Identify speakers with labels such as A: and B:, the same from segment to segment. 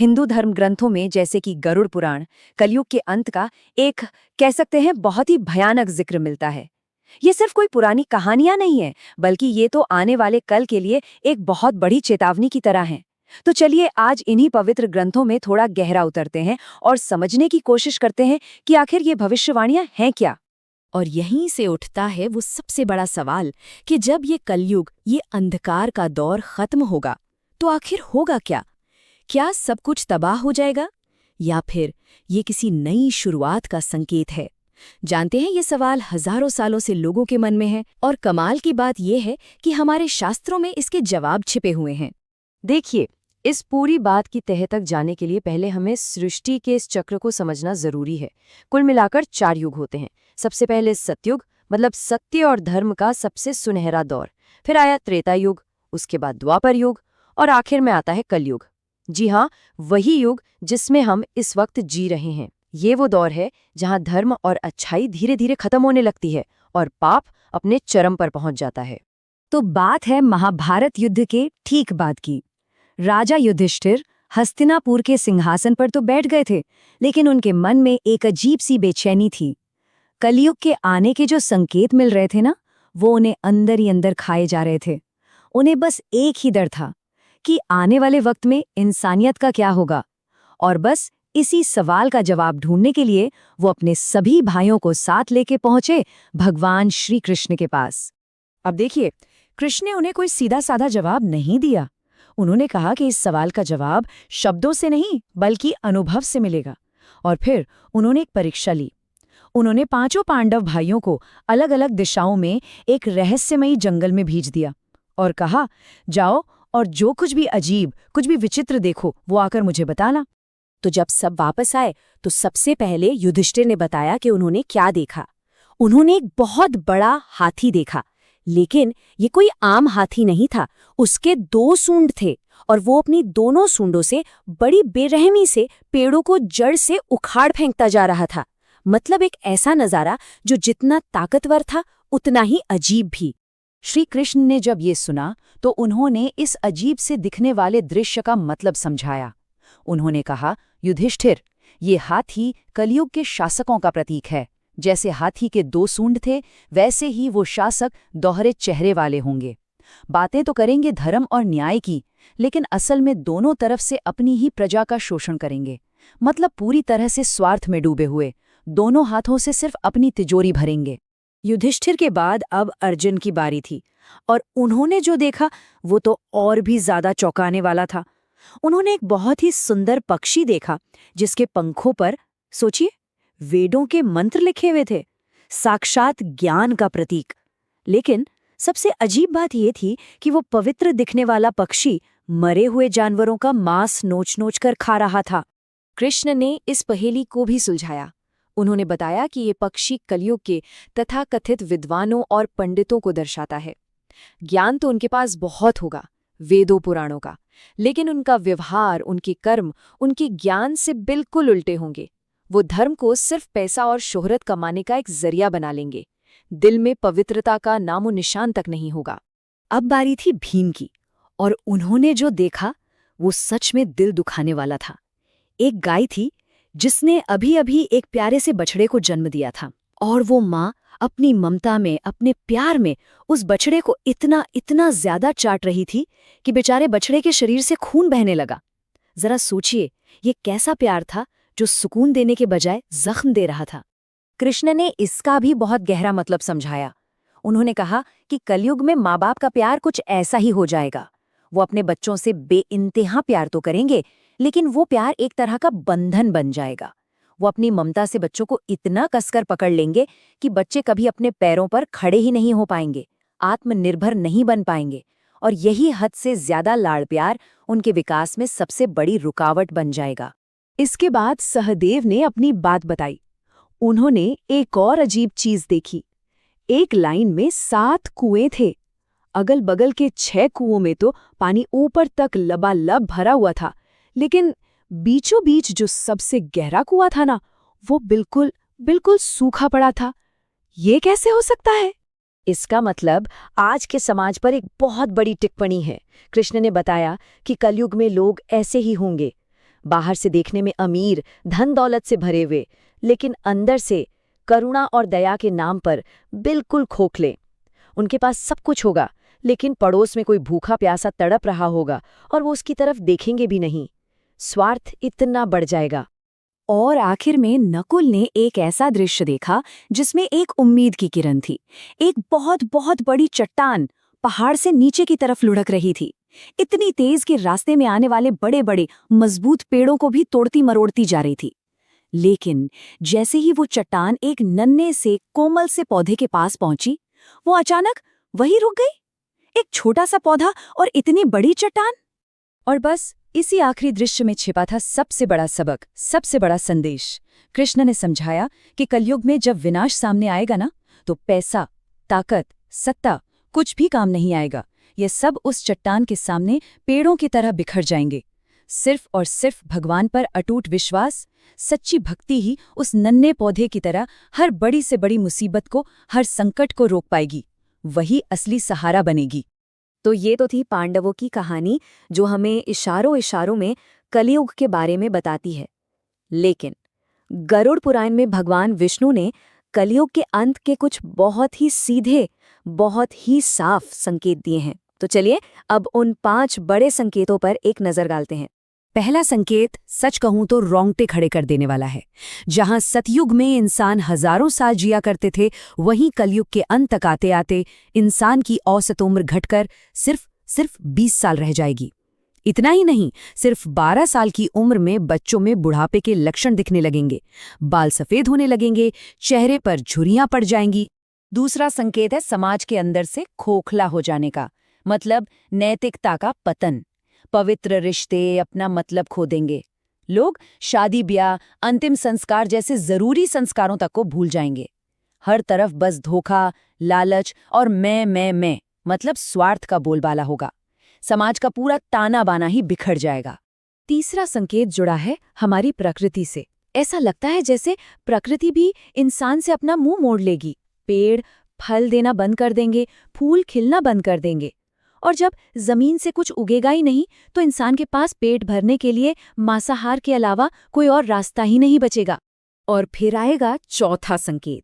A: हिंदू धर्म ग्रंथों में जैसे कि गरुड़ पुराण कलयुग के अंत का एक कह सकते हैं बहुत ही भयानक जिक्र मिलता है। ये सिर्फ कोई पुरानी कहानियां नहीं है, बल्कि ये तो आने वाले कल के लिए एक बहुत बड़ी चेतावनी की तरह है। तो चलिए आज इन्हीं पवित्र ग्रंथों में थोड़ा गहरा उतरते हैं और समझने की कोशिश करते हैं कि आखिर ये भविष्यवाणियां हैं क्या।
B: और यहीं से उठता है वो सबसे बड़ा सवाल कि जब ये कलयुग, ये अंधकार का दौर खत्म होगा तो आखिर होगा क्या? क्या सब कुछ तबाह हो जाएगा या फिर ये किसी नई शुरुआत का संकेत है? जानते हैं, ये सवाल हजारों सालों से लोगों के मन में है और कमाल की बात यह है कि हमारे शास्त्रों में इसके जवाब छिपे हुए हैं।
A: देखिए, इस पूरी बात की तह तक जाने के लिए पहले हमें सृष्टि के इस चक्र को समझना जरूरी है। कुल मिलाकर 4 युग होते हैं। सबसे पहले सतयुग, मतलब सत्य और धर्म का सबसे सुनहरा दौर। फिर आया त्रेता युग, उसके बाद द्वापर युग और आखिर में आता है कलयुग। जी हाँ, वही युग जिसमें हम इस वक्त जी रहे हैं। ये वो दौर है जहाँ धर्म और अच्छाई धीरे धीरे खत्म होने लगती है और पाप अपने चरम पर पहुंच जाता है। तो बात है महाभारत युद्ध के ठीक बाद की। राजा युधिष्ठिर हस्तिनापुर के सिंहासन पर तो बैठ गए थे, लेकिन उनके मन में एक अजीब सी बेचैनी थी। कलयुग के आने के जो संकेत मिल रहे थे ना, वो उन्हें अंदर ही अंदर खाए जा रहे थे। उन्हें बस एक ही डर था कि आने वाले वक्त में इंसानियत का क्या होगा। और बस इसी सवाल का जवाब ढूंढने के लिए वो अपने सभी भाइयों को साथ लेके पहुंचे भगवान श्री कृष्ण के पास।
B: अब देखिए, कृष्ण ने उन्हें कोई सीधा साधा जवाब नहीं दिया। उन्होंने कहा कि इस सवाल का जवाब शब्दों से नहीं बल्कि अनुभव से मिलेगा। और फिर उन्होंने एक परीक्षा ली। उन्होंने 5 पांडव भाइयों को अलग अलग दिशाओं में एक रहस्यमयी जंगल में भेज दिया और कहा, जाओ और जो कुछ भी अजीब, कुछ भी विचित्र देखो वो आकर मुझे बताना। तो जब सब वापस आए तो सबसे पहले युधिष्ठिर ने बताया कि उन्होंने क्या देखा। उन्होंने एक बहुत बड़ा हाथी देखा, लेकिन ये कोई आम हाथी नहीं था। उसके 2 सूंड थे और वो अपनी दोनों सूंडों से बड़ी बेरहमी से पेड़ों को जड़ से उखाड़ फेंकता जा रहा था। मतलब एक ऐसा नजारा जो जितना ताकतवर था उतना ही अजीब भी।
A: श्री कृष्ण ने जब ये सुना तो उन्होंने इस अजीब से दिखने वाले दृश्य का मतलब समझाया। उन्होंने कहा, युधिष्ठिर, ये हाथी कलयुग के शासकों का प्रतीक है। जैसे हाथी के 2 सूंड थे, वैसे ही वो शासक दोहरे चेहरे वाले होंगे। बातें तो करेंगे धर्म और न्याय की, लेकिन असल में दोनों तरफ से अपनी ही प्रजा का शोषण करेंगे। मतलब पूरी तरह से स्वार्थ में डूबे हुए, दोनों हाथों से सिर्फ अपनी तिजोरी भरेंगे।
B: युधिष्ठिर के बाद अब अर्जुन की बारी थी और उन्होंने जो देखा वो तो और भी ज्यादा चौंकाने वाला था। उन्होंने एक बहुत ही सुंदर पक्षी देखा जिसके पंखों पर, सोचिए, वेदों के मंत्र लिखे हुए थे, साक्षात ज्ञान का प्रतीक। लेकिन सबसे अजीब बात यह थी कि वो पवित्र दिखने वाला पक्षी मरे हुए जानवरों का मांस नोच नोच कर खा रहा था। कृष्ण ने इस पहेली को भी सुलझाया। उन्होंने बताया कि ये पक्षी कलयुग के तथाकथित विद्वानों और पंडितों को दर्शाता है। ज्ञान तो उनके पास बहुत होगा, वेदों पुराणों का, लेकिन उनका व्यवहार, उनके कर्म, उनके ज्ञान से बिल्कुल उल्टे होंगे। वो धर्म को सिर्फ पैसा और शोहरत कमाने का एक जरिया बना लेंगे। दिल में पवित्रता का नामो निशान तक नहीं होगा। अब बारी थी भीम की, और उन्होंने जो देखा वो सच में दिल दुखाने वाला था। एक गाय थी जिसने अभी अभी एक प्यारे से बछड़े को जन्म दिया था, और वो माँ अपनी ममता में, अपने प्यार में उस बछड़े को इतना इतना ज्यादा चाट रही थी कि बेचारे बछड़े के शरीर से खून बहने लगा। जरा सोचिए, ये कैसा प्यार था जो सुकून देने के बजाय जख्म दे रहा था।
A: कृष्ण ने इसका भी बहुत गहरा मतलब समझाया। उन्होंने कहा कि कलयुग में माँ बाप का प्यार कुछ ऐसा ही हो जाएगा। वो अपने बच्चों से बेइंतहा प्यार तो करेंगे, लेकिन वो प्यार एक तरह का बंधन बन जाएगा। वो अपनी ममता से बच्चों को इतना कसकर पकड़ लेंगे कि बच्चे कभी अपने पैरों पर खड़े ही नहीं हो पाएंगे, आत्मनिर्भर नहीं बन पाएंगे, और यही हद से ज्यादा लाड़ प्यार उनके विकास में सबसे बड़ी रुकावट बन जाएगा।
B: इसके बाद सहदेव ने अपनी बात बताई। उन्होंने एक और अजीब चीज देखी। एक लाइन में 7 कुएं थे। अगल बगल के 6 कुओं में तो पानी ऊपर तक लबालब भरा हुआ था, लेकिन बीचों बीच जो सबसे गहरा कुआं था ना, वो बिल्कुल बिल्कुल सूखा पड़ा था। ये कैसे हो सकता है?
A: इसका मतलब आज के समाज पर एक बहुत बड़ी टिप्पणी है। कृष्ण ने बताया कि कलयुग में लोग ऐसे ही होंगे। बाहर से देखने में अमीर, धन दौलत से भरे हुए, लेकिन अंदर से करुणा और दया के नाम पर बिल्कुल खोखले। उनके पास सब कुछ होगा, लेकिन पड़ोस में कोई भूखा प्यासा तड़प रहा होगा और वो उसकी तरफ देखेंगे भी नहीं। स्वार्थ इतना बढ़ जाएगा।
B: और आखिर में नकुल ने एक ऐसा दृश्य देखा जिसमें एक उम्मीद की किरण थी। एक बहुत बहुत बड़ी चट्टान पहाड़ से नीचे की तरफ लुढ़क रही थी, इतनी तेज कि रास्ते में आने वाले बड़े बड़े मजबूत पेड़ों को भी तोड़ती मरोड़ती जा रही थी। लेकिन जैसे ही वो चट्टान एक नन्हे से कोमल से पौधे के पास पहुंची, वो अचानक वहीं रुक गई। एक छोटा सा पौधा और इतनी बड़ी चट्टान।
A: और बस इसी आखिरी दृश्य में छिपा था सबसे बड़ा सबक, सबसे बड़ा संदेश। कृष्ण ने समझाया कि कलयुग में जब विनाश सामने आएगा ना, तो पैसा, ताकत, सत्ता कुछ भी काम नहीं आएगा। ये सब उस चट्टान के सामने पेड़ों की तरह बिखर जाएंगे। सिर्फ और सिर्फ भगवान पर अटूट विश्वास, सच्ची भक्ति ही उस नन्हे पौधे की तरह हर बड़ी से बड़ी मुसीबत को, हर संकट को रोक पाएगी। वही असली सहारा बनेगी।
B: तो ये तो थी पांडवों की कहानी, जो हमें इशारों इशारों में कलियुग के बारे में बताती है। लेकिन गरुड़ पुराण में भगवान विष्णु ने कलियुग के अंत के कुछ बहुत ही सीधे, बहुत ही साफ संकेत दिए हैं। तो चलिए अब उन 5 बड़े संकेतों पर एक नजर डालते हैं। पहला संकेत सच कहूं तो रोंगटे खड़े कर देने वाला है। जहां सतयुग में इंसान हजारों साल जिया करते थे, वहीं कलयुग के अंत तक आते आते इंसान की औसत उम्र घटकर सिर्फ 20 साल रह जाएगी। इतना ही नहीं, सिर्फ 12 साल की उम्र में बच्चों में बुढ़ापे के लक्षण दिखने लगेंगे, बाल सफेद होने लगेंगे, चेहरे पर झुर्रियां पड़ जाएंगी। दूसरा संकेत है समाज के अंदर से खोखला हो जाने का, मतलब नैतिकता का पतन। पवित्र रिश्ते अपना मतलब खो देंगे। लोग शादी ब्याह, अंतिम संस्कार जैसे जरूरी संस्कारों तक को भूल जाएंगे। हर तरफ बस धोखा, लालच और मैं मतलब स्वार्थ का बोलबाला होगा। समाज का पूरा ताना बाना ही बिखर जाएगा। तीसरा संकेत जुड़ा है हमारी प्रकृति से। ऐसा लगता है जैसे प्रकृति भी इंसान से अपना मुंह मोड़ लेगी। पेड़ फल देना बंद कर देंगे, फूल खिलना बंद कर देंगे, और जब जमीन से कुछ उगेगा ही नहीं, तो इंसान के पास पेट भरने के लिए मांसाहार के अलावा कोई और रास्ता ही नहीं बचेगा। और फिर आएगा चौथा संकेत,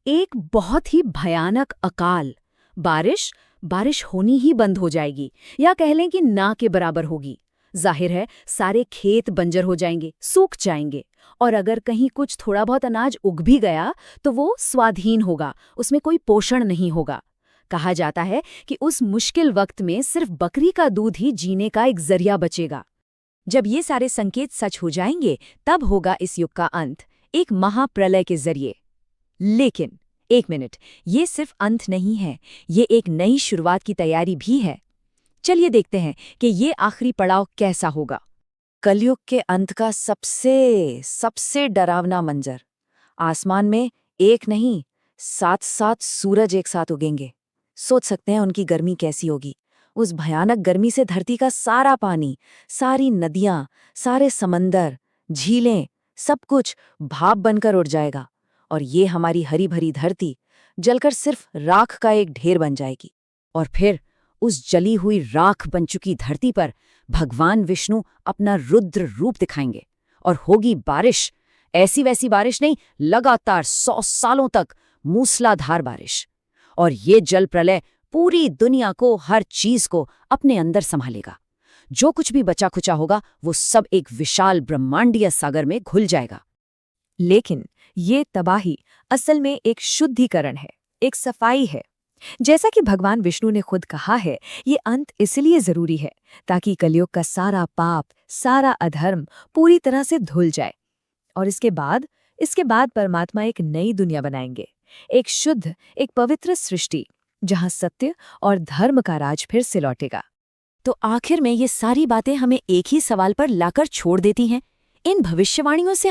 B: एक बहुत ही भयानक अकाल। बारिश होनी ही बंद हो जाएगी, या कह लें कि ना के बराबर होगी। जाहिर है सारे खेत बंजर हो जाएंगे, सूख जाएंगे, और अगर कहीं कुछ थोड़ा बहुत अनाज उग भी गया तो वो स्वादहीन होगा, उसमें कोई पोषण नहीं होगा। कहा जाता है कि उस मुश्किल वक्त में सिर्फ बकरी का दूध ही जीने का एक जरिया बचेगा। जब ये सारे संकेत सच हो जाएंगे, तब होगा इस युग का अंत, एक महाप्रलय के जरिए। लेकिन एक मिनट, ये सिर्फ अंत नहीं है, ये एक नई शुरुआत की तैयारी भी है। चलिए देखते हैं कि ये आखिरी पड़ाव कैसा होगा। कलयुग के अंत का सबसे डरावना मंजर। आसमान में एक नहीं, 7 सूरज एक साथ उगेंगे। सोच सकते हैं उनकी गर्मी कैसी होगी। उस भयानक गर्मी से धरती का सारा पानी, सारी नदियां, सारे समंदर, झीलें, सब कुछ भाप बनकर उड़ जाएगा, और ये हमारी हरी भरी धरती जलकर सिर्फ राख का एक ढेर बन जाएगी। और फिर उस जली हुई राख बन चुकी धरती पर भगवान विष्णु अपना रुद्र रूप दिखाएंगे, और होगी बारिश। ऐसी वैसी बारिश नहीं, लगातार 100 सालों तक मूसलाधार बारिश। और ये जल प्रलय पूरी दुनिया को, हर चीज को अपने अंदर संभालेगा। जो कुछ भी बचा खुचा होगा, वो सब एक विशाल ब्रह्मांडीय सागर में घुल जाएगा। लेकिन ये तबाही असल में एक शुद्धिकरण है, एक सफाई है। जैसा कि भगवान विष्णु ने खुद कहा है, ये अंत इसलिए जरूरी है ताकि कलयुग का सारा पाप, सारा अधर्म पूरी तरह से धुल जाए। और इसके बाद परमात्मा एक नई दुनिया बनाएंगे, एक शुद्ध, एक पवित्र सृष्टि, जहां सत्य और धर्म का राज फिर से लौटेगा। तो आखिर में ये सारी बातें हमें एक ही सवाल पर लाकर छोड़ देती हैं। इन भविष्यवाणियों से